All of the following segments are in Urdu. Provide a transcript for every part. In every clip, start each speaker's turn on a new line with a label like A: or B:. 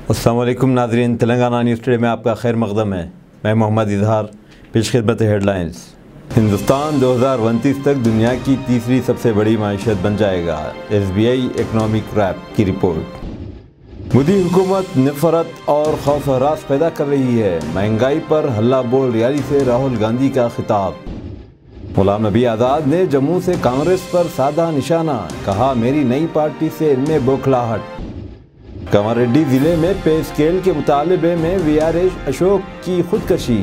A: السلام علیکم ناظرین، تلنگانہ نیوز ٹوڈے میں آپ کا خیر مقدم ہے۔ میں محمد اظہار، پیش خدمت ہیڈ لائنز۔ ہندوستان 2029 تک دنیا کی تیسری سب سے بڑی معیشت بن جائے گا، SBI اکنامک ریپ کی رپورٹ۔ مودی حکومت نفرت اور خوف و ہراس پیدا کر رہی ہے، مہنگائی پر ہلہ بول ریالی سے راہل گاندھی کا خطاب۔ غلام نبی آزاد نے جموں سے کانگریس پر سادہ نشانہ، کہا میری نئی پارٹی سے ان میں بوکھلاہٹ۔ کمار ریڈی ضلع میں پے اسکیل کے مطالبے میں VRS اشوک کی خودکشی۔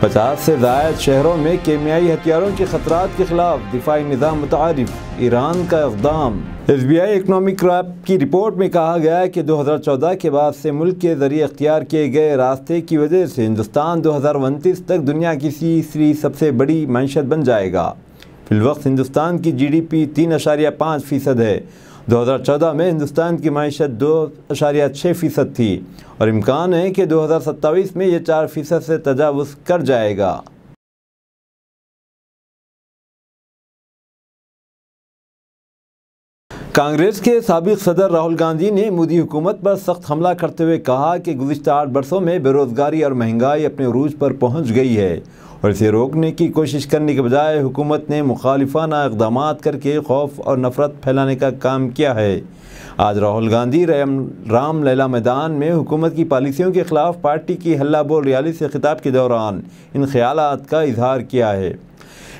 A: 50 سے زائد شہروں میں کیمیائی ہتھیاروں کے خطرات کے خلاف دفاعی نظام متعارف، ایران کا اقدام۔ SBI اکنامک ریپ کی رپورٹ میں کہا گیا ہے کہ 2014 کے بعد سے ملک کے ذریعے اختیار کیے گئے راستے کی وجہ سے ہندوستان 2029 تک دنیا کی تیسری سب سے بڑی معیشت بن جائے گا۔ فی الوقت ہندوستان کی GDP 3.5% ہے۔ 2014 میں ہندوستان کی معیشت 2.6% تھی اور امکان ہے کہ 2027 میں یہ 4% سے تجاوز کر جائے گا۔ کانگریس کے سابق صدر راہل گاندھی نے مودی حکومت پر سخت حملہ کرتے ہوئے کہا کہ گزشتہ 8 برسوں میں بے روزگاری اور مہنگائی اپنے عروج پر پہنچ گئی ہے اور اسے روکنے کی کوشش کرنے کے بجائے حکومت نے مخالفانہ اقدامات کر کے خوف اور نفرت پھیلانے کا کام کیا ہے۔ آج راہل گاندھی رام لیلا میدان میں حکومت کی پالیسیوں کے خلاف پارٹی کی ہلہ بول ریالی سے خطاب کے دوران ان خیالات کا اظہار کیا ہے۔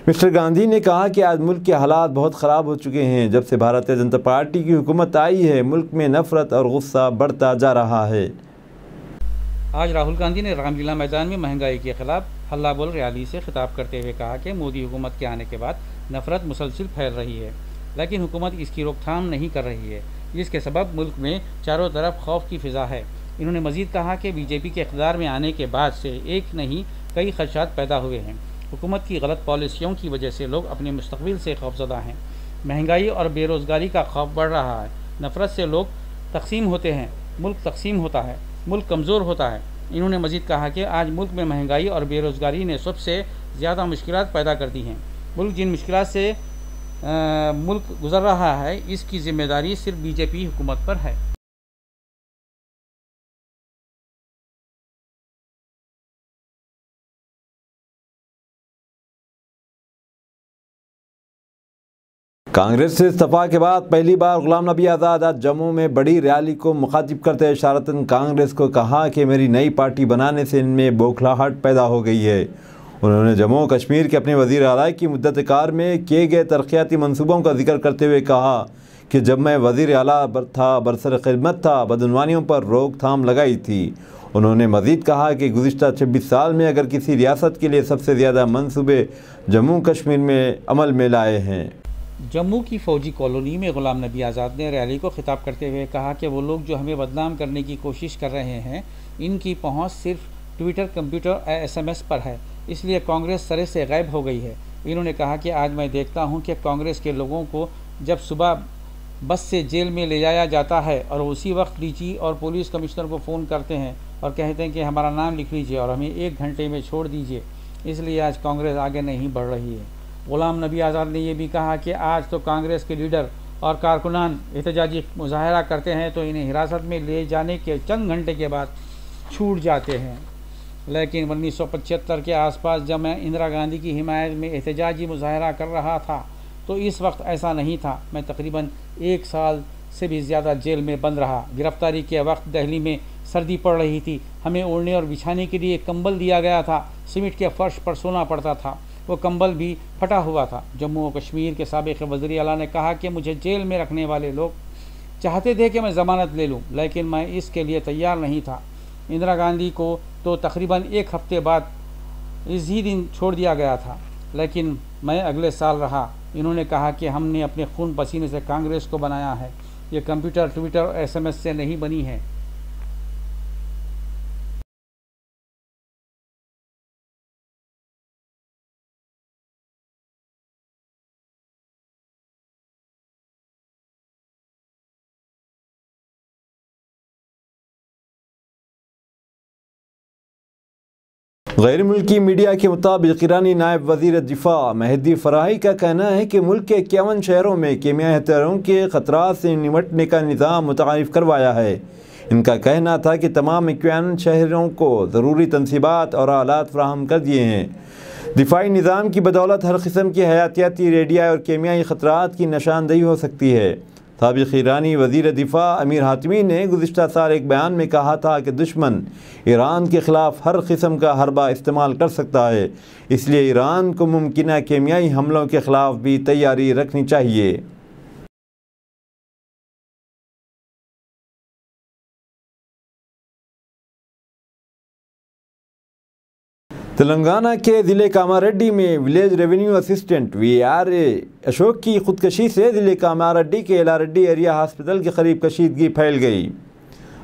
A: مسٹر گاندھی نے کہا کہ آج ملک کے حالات بہت خراب ہو چکے ہیں۔ جب سے بھارتیہ جنتا پارٹی کی حکومت آئی ہے، ملک میں نفرت اور غصہ بڑھتا جا رہا ہے۔
B: آج راہل گاندھی نے رام لیلا میدان میں مہنگائی کے خلاف ہلہ بول ریالی سے خطاب کرتے ہوئے کہا کہ مودی حکومت کے آنے کے بعد نفرت مسلسل پھیل رہی ہے، لیکن حکومت اس کی روک تھام نہیں کر رہی ہے، جس کے سبب ملک میں چاروں طرف خوف کی فضا ہے۔ انہوں نے مزید کہا کہ BJP کے اقتدار میں آنے کے بعد سے ایک نہیں کئی خدشات پیدا ہوئے ہیں۔ حکومت کی غلط پالیسیوں کی وجہ سے لوگ اپنے مستقبل سے خوفزدہ ہیں۔ مہنگائی اور بے روزگاری کا خوف بڑھ رہا ہے۔ نفرت سے لوگ تقسیم ہوتے ہیں، ملک تقسیم ہوتا ہے، ملک کمزور ہوتا ہے۔ انہوں نے مزید کہا کہ آج ملک میں مہنگائی اور بے روزگاری نے سب سے زیادہ مشکلات پیدا کر دی ہیں۔ ملک جن مشکلات سے ملک گزر رہا ہے، اس کی ذمہ داری صرف BJP حکومت پر ہے۔
A: کانگریس سے استعفیٰ کے بعد پہلی بار غلام نبی آزاد آج جموں میں بڑی ریلی کو مخاطب کرتے اشارتاً کانگریس کو کہا کہ میری نئی پارٹی بنانے سے ان میں بوکھلاہٹ پیدا ہو گئی ہے۔ انہوں نے جموں و کشمیر کے اپنے وزیر اعلیٰ کی مدت کار میں کیے گئے ترقیاتی منصوبوں کا ذکر کرتے ہوئے کہا کہ جب میں وزیر اعلیٰ تھا، برسر خدمت تھا، بدعنوانیوں پر روک تھام لگائی تھی۔ انہوں نے مزید کہا کہ گزشتہ 26 سال میں اگر کسی ریاست کے لیے سب سے زیادہ منصوبے جموں کشمیر میں عمل میں لائے ہیں۔
B: جموں کی فوجی کالونی میں غلام نبی آزاد نے ریلی کو خطاب کرتے ہوئے کہا کہ وہ لوگ جو ہمیں بدنام کرنے کی کوشش کر رہے ہیں، ان کی پہنچ صرف ٹویٹر، کمپیوٹر، SMS پر ہے، اس لیے کانگریس سرے سے غائب ہو گئی ہے۔ انہوں نے کہا کہ آج میں دیکھتا ہوں کہ کانگریس کے لوگوں کو جب صبح بس سے جیل میں لے جایا جاتا ہے اور اسی وقت DG اور پولیس کمشنر کو فون کرتے ہیں اور کہتے ہیں کہ ہمارا نام لکھ لیجئے اور ہمیں 1 گھنٹے میں چھوڑ دیجئے، اس لیے آج کانگریس آگے نہیں بڑھ رہی ہے۔ غلام نبی آزاد نے یہ بھی کہا کہ آج تو کانگریس کے لیڈر اور کارکنان احتجاجی مظاہرہ کرتے ہیں تو انہیں حراست میں لے جانے کے چند گھنٹے کے بعد چھوٹ جاتے ہیں، لیکن 1975 کے آس پاس جب میں اندرا گاندھی کی حمایت میں احتجاجی مظاہرہ کر رہا تھا تو اس وقت ایسا نہیں تھا۔ میں تقریباً 1 سال سے بھی زیادہ جیل میں بند رہا۔ گرفتاری کے وقت دہلی میں سردی پڑ رہی تھی، ہمیں اوڑھنے اور بچھانے کے لیے کمبل دیا گیا تھا، سیمنٹ کے فرش پر سونا پڑتا تھا، وہ کمبل بھی پھٹا ہوا تھا۔ جموں و کشمیر کے سابق وزیر اعلیٰ نے کہا کہ مجھے جیل میں رکھنے والے لوگ چاہتے تھے کہ میں ضمانت لے لوں، لیکن میں اس کے لیے تیار نہیں تھا۔ اندرا گاندھی کو تو تقریباً 1 ہفتے بعد اس ہی دن چھوڑ دیا گیا تھا، لیکن میں اگلے سال رہا۔ انہوں نے کہا کہ ہم نے اپنے خون پسینے سے کانگریس کو بنایا ہے، یہ کمپیوٹر، ٹویٹر اور SMS سے نہیں بنی ہے۔
A: غیر ملکی میڈیا کے مطابق ایرانی نائب وزیر دفاع مہدی فراہی کا کہنا ہے کہ ملک کے 51 شہروں میں کیمیائی ہتھیاروں کے خطرات سے نمٹنے کا نظام متعارف کروایا ہے۔ ان کا کہنا تھا کہ تمام 51 شہروں کو ضروری تنصیبات اور آلات فراہم کر دیے ہیں۔ دفاعی نظام کی بدولت ہر قسم کی حیاتیاتی، ریڈیائی اور کیمیائی خطرات کی نشاندہی ہو سکتی ہے۔ سابق ایرانی وزیر دفاع امیر حاتمی نے گزشتہ سال ایک بیان میں کہا تھا کہ دشمن ایران کے خلاف ہر قسم کا حربہ استعمال کر سکتا ہے، اس لیے ایران کو ممکنہ کیمیائی حملوں کے خلاف بھی تیاری رکھنی چاہیے۔ تلنگانہ کے ضلع کاماریڈی میں village revenue assistant VRA Ashok کی خودکشی سے ضلع کاماریڈی کے ایلاریڈی ایریا ہاسپٹل کے قریب کشیدگی پھیل گئی۔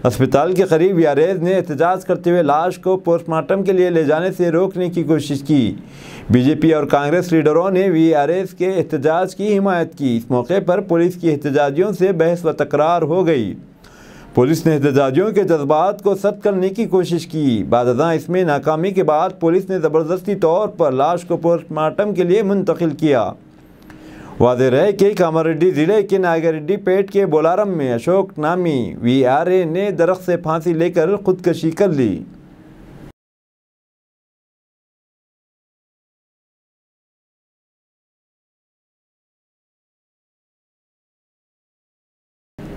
A: اسپتال کے قریب VRAs نے احتجاج کرتے ہوئے لاش کو پوسٹ مارٹم کے لیے لے جانے سے روکنے کی کوشش کی۔ BJP اور کانگریس لیڈروں نے VRAs کے احتجاج کی حمایت کی۔ اس موقع پر پولیس کی احتجاجیوں سے بحث و تکرار ہو گئی۔ پولیس نے احتجاجیوں کے جذبات کو سرد کرنے کی کوشش کی۔ بعد ازاں اس میں ناکامی کے بعد پولیس نے زبردستی طور پر لاش کو پوسٹ مارٹم کے لیے منتقل کیا۔ واضح رہے کہ کاماریڈی ضلع کے ناگریڈی پیٹ کے بولارم میں اشوک نامی VRA نے درخت سے پھانسی لے کر خودکشی کر لی۔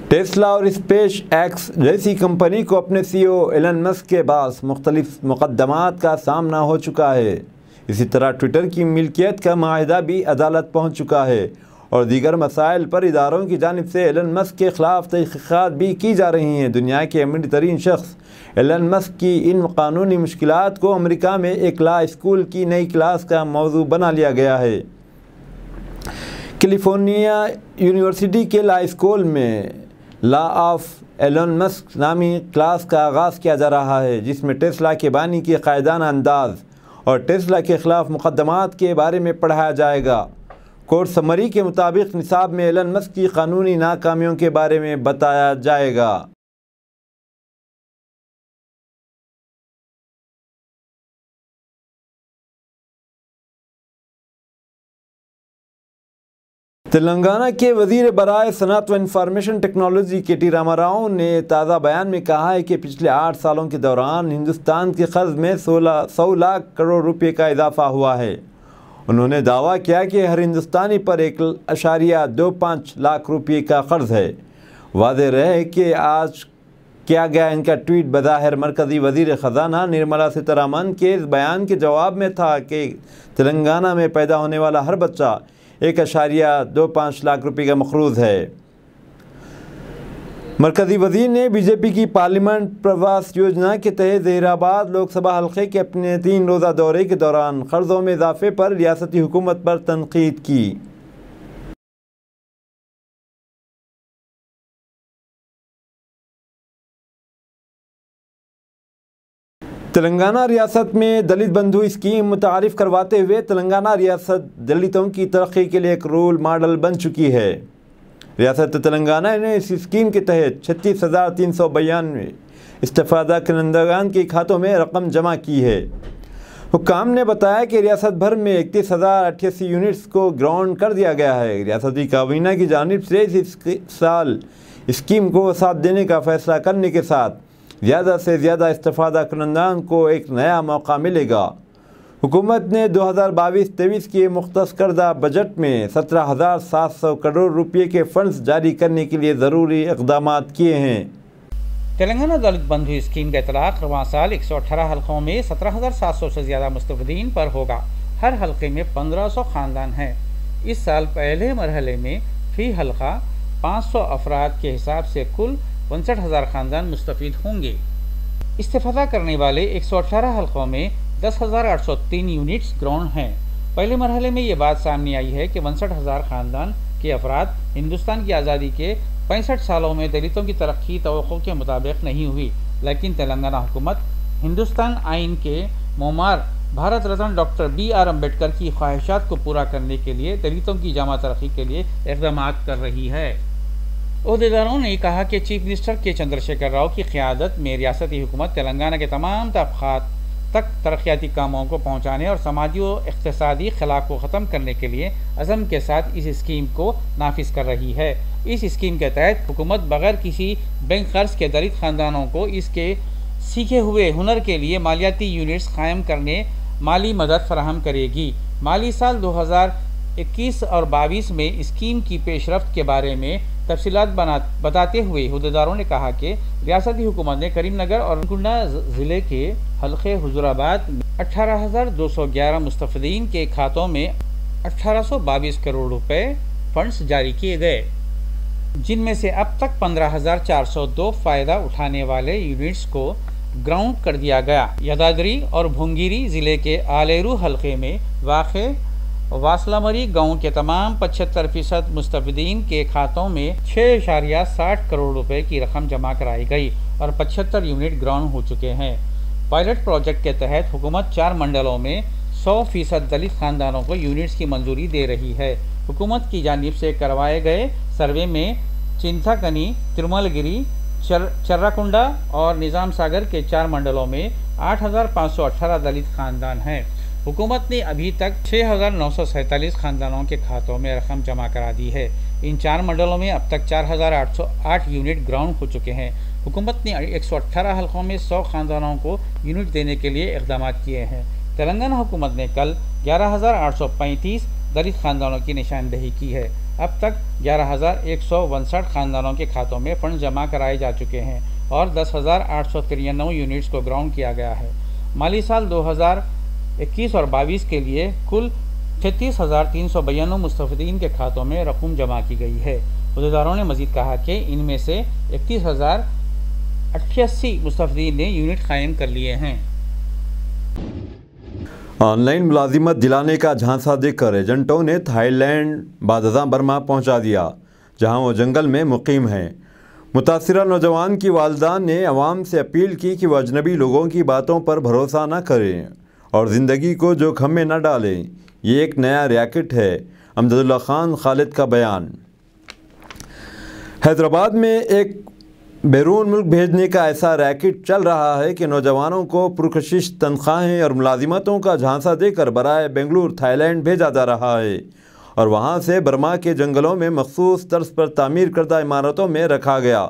A: ٹیسلا اور اسپیس ایکس جیسی کمپنی کو اپنے CEO ایلن مسک کے باعث مختلف مقدمات کا سامنا ہو چکا ہے۔ اسی طرح ٹویٹر کی ملکیت کا معاہدہ بھی عدالت پہنچ چکا ہے اور دیگر مسائل پر اداروں کی جانب سے ایلن مسک کے خلاف تحقیقات بھی کی جا رہی ہیں۔ دنیا کے امیر ترین شخص ایلن مسک کی ان قانونی مشکلات کو امریکہ میں ایک لا اسکول کی نئی کلاس کا موضوع بنا لیا گیا ہے۔ کیلیفورنیا یونیورسٹی کے لا اسکول میں لا آف ایلن مسک نامی کلاس کا آغاز کیا جا رہا ہے، جس میں ٹیسلا کے بانی کے قائدانہ انداز اور ٹیسلا کے خلاف مقدمات کے بارے میں پڑھایا جائے گا۔ کورس سمری کے مطابق نصاب میں ایلن مسک کی قانونی ناکامیوں کے بارے میں بتایا جائے گا۔ تلنگانہ کے وزیر برائے صنعت و information technology KT Rama Rao نے تازہ بیان میں کہا ہے کہ پچھلے 8 سالوں کے دوران ہندوستان کے قرض میں 100 لاکھ کروڑ روپے کا اضافہ ہوا ہے۔ انہوں نے دعویٰ کیا کہ ہر ہندوستانی پر 1.25 لاکھ روپے کا قرض ہے۔ واضح رہے کہ آج کیا گیا ان کا ٹویٹ بظاہر مرکزی وزیر خزانہ نرملا سیتارمن کے اس بیان کے جواب میں تھا کہ تلنگانہ میں پیدا ہونے والا ہر بچہ 1.25 لاکھ روپے کا مقروض ہے۔ مرکزی وزیر نے BJP کی پارلیمنٹ پرواس یوجنا کے تحت ظہیر آباد لوک سبھا حلقے کے اپنے 3 روزہ دورے کے دوران قرضوں میں اضافے پر ریاستی حکومت پر تنقید کی۔ تلنگانہ ریاست میں دلت بندھو اسکیم متعارف کرواتے ہوئے تلنگانہ ریاست دلتوں کی ترقی کے لیے ایک رول ماڈل بن چکی ہے۔ ریاست تلنگانہ نے اس اسکیم کے تحت 36,392 استفادہ کنندگان کے کھاتوں میں رقم جمع کی ہے۔ حکام نے بتایا کہ ریاست بھر میں 31,088 یونٹس کو گراؤنڈ کر دیا گیا ہے۔ ریاستی کابینہ کی جانب سے اس سال اسکیم کو وسعت دینے کا فیصلہ کرنے کے ساتھ زیادہ سے زیادہ استفادہ کنندگان کو ایک نیا موقع ملے گا۔ حکومت نے 2022-23 کے مختص کردہ بجٹ میں 17,700 کروڑ روپے کے فنڈز جاری کرنے کے لیے ضروری اقدامات کیے ہیں۔
B: تلنگانہ دلت بندھو اسکیم کا اطلاق رواں سال 118 حلقوں میں 17,700 سے زیادہ مستفیدین پر ہوگا۔ ہر حلقے میں 1,500 خاندان ہیں۔ اس سال پہلے مرحلے میں فی حلقہ 500 افراد کے حساب سے کل 65,000 خاندان مستفید ہوں گے۔ استفادہ کرنے والے 118 حلقوں میں 10,803 یونٹس گراؤنڈ ہیں۔ پہلے مرحلے میں یہ بات سامنے آئی ہے کہ 62,000 خاندان کے افراد ہندوستان کی آزادی کے 65 سالوں میں دلتوں کی ترقی توقع کے مطابق نہیں ہوئی، لیکن تلنگانہ حکومت ہندوستان آئین کے معمار بھارت رتن ڈاکٹر BR امبیڈکر کی خواہشات کو پورا کرنے کے لیے دلتوں کی جامع ترقی کے لیے اقدامات کر رہی ہے۔ عہدیداروں نے کہا کہ چیف منسٹر کے چندر شیکھر راؤ کی قیادت میں ریاستی حکومت تلنگانہ کے تمام طبقات تک ترقیاتی کاموں کو پہنچانے اور سماجی و اقتصادی خلا کو ختم کرنے کے لیے عزم کے ساتھ اس اسکیم کو نافذ کر رہی ہے۔ اس اسکیم کے تحت حکومت بغیر کسی بینک قرض کے دلت خاندانوں کو اس کے سیکھے ہوئے ہنر کے لیے مالیاتی یونٹس قائم کرنے مالی مدد فراہم کرے گی۔ مالی سال 2021 اور 22 میں اسکیم کی پیش رفت کے بارے میں تفصیلات بتاتے ہوئے عہدیداروں نے کہا کہ ریاستی حکومت نے کریم نگر اور کنڈا ضلع کے حلقے حضور آباد میں 18,211 مستفیدین کے کھاتوں میں 1822 کروڑ روپے فنڈز جاری کیے گئے، جن میں سے اب تک 15,402 فائدہ اٹھانے والے یونٹس کو گراؤنڈ کر دیا گیا۔ یدادری اور بھونگیری ضلع کے آلیرو حلقے میں واقع واسلامری گاؤں کے تمام 75% مستفیدین کے کھاتوں میں 6.60 کروڑ روپے کی رقم جمع کرائی گئی اور 75 یونٹ گراؤنڈ ہو چکے ہیں۔ پائلٹ پروجیکٹ کے تحت حکومت 4 منڈلوں میں 100% دلت خاندانوں کو یونٹس کی منظوری دے رہی ہے۔ حکومت کی جانب سے کروائے گئے سروے میں چنتھا کنی، ترمل گری، چرراکنڈا اور نظام ساگر کے 4 منڈلوں میں 8,518 دلت خاندان ہیں۔ حکومت نے ابھی تک 6,947 خاندانوں کے کھاتوں میں رقم جمع کرا دی ہے۔ ان 4 منڈلوں میں اب تک 4,808 یونٹ گراؤنڈ ہو چکے ہیں۔ حکومت نے 118 حلقوں میں 100 خاندانوں کو یونٹ دینے کے لیے اقدامات کیے ہیں۔ تلنگانہ حکومت نے کل 11,835 دلت خاندانوں کی نشاندہی کی ہے۔ اب تک 11,159 خاندانوں کے کھاتوں میں فنڈ جمع کرائے جا چکے ہیں اور 10,893 یونٹس کو گراؤنڈ کیا گیا ہے۔ مالی سال 2021 اور 22 کے لیے کل 33,392 مستفیدین کے کھاتوں میں رقم جمع کی گئی ہے۔ عہدیداروں نے مزید کہا کہ ان میں سے 31,088 مستفیدین نے یونٹ قائم کر لیے ہیں۔
A: آن لائن ملازمت دلانے کا جھانسا دے کر ایجنٹوں نے تھائی لینڈ بعد ازاں برما پہنچا دیا، جہاں وہ جنگل میں مقیم ہیں۔ متاثرہ نوجوان کی والدہ نے عوام سے اپیل کی کہ وہ اجنبی لوگوں کی باتوں پر بھروسہ نہ کریں اور زندگی کو جوکھم میں نہ ڈالیں۔ یہ ایک نیا ریاکٹ ہے۔ امجد اللہ خان خالد کا بیان۔ حیدرآباد میں ایک بیرون ملک بھیجنے کا ایسا ریاکٹ چل رہا ہے کہ نوجوانوں کو پرکشش تنخواہیں اور ملازمتوں کا جھانسا دے کر برائے بنگلور تھائی لینڈ بھیجا جا رہا ہے اور وہاں سے برما کے جنگلوں میں مخصوص طرز پر تعمیر کردہ عمارتوں میں رکھا گیا۔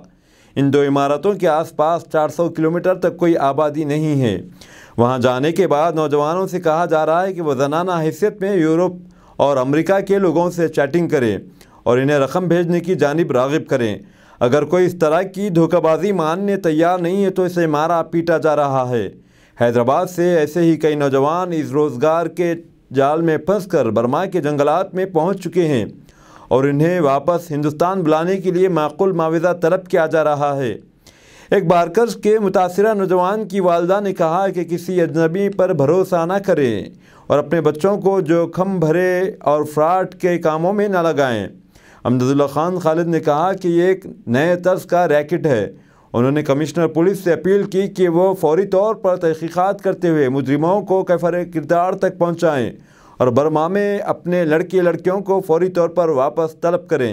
A: ان 2 عمارتوں کے آس پاس 400 کلومیٹر تک کوئی آبادی نہیں ہے۔ وہاں جانے کے بعد نوجوانوں سے کہا جا رہا ہے کہ وہ زنانہ حیثیت میں یورپ اور امریکہ کے لوگوں سے چیٹنگ کریں اور انہیں رقم بھیجنے کی جانب راغب کریں۔ اگر کوئی اس طرح کی دھوکہ بازی ماننے تیار نہیں ہے تو اسے مارا پیٹا جا رہا ہے۔ حیدرآباد سے ایسے ہی کئی نوجوان اس روزگار کے جال میں پھنس کر برما کے جنگلات میں پہنچ چکے ہیں اور انہیں واپس ہندوستان بلانے کے لیے معقول معاوضہ طلب کیا جا رہا ہے۔ ایک بارکرز کے متاثرہ نوجوان کی والدہ نے کہا کہ کسی اجنبی پر بھروسہ نہ کریں اور اپنے بچوں کو جوکھم بھرے اور فراڈ کے کاموں میں نہ لگائیں۔ امجد اللہ خان خالد نے کہا کہ یہ ایک نئے طرز کا ریاکٹ ہے۔ انہوں نے کمشنر پولیس سے اپیل کی کہ وہ فوری طور پر تحقیقات کرتے ہوئے مجرموں کو کیفر کردار تک پہنچائیں اور برما میں اپنے لڑکے لڑکیوں کو فوری طور پر واپس طلب کریں۔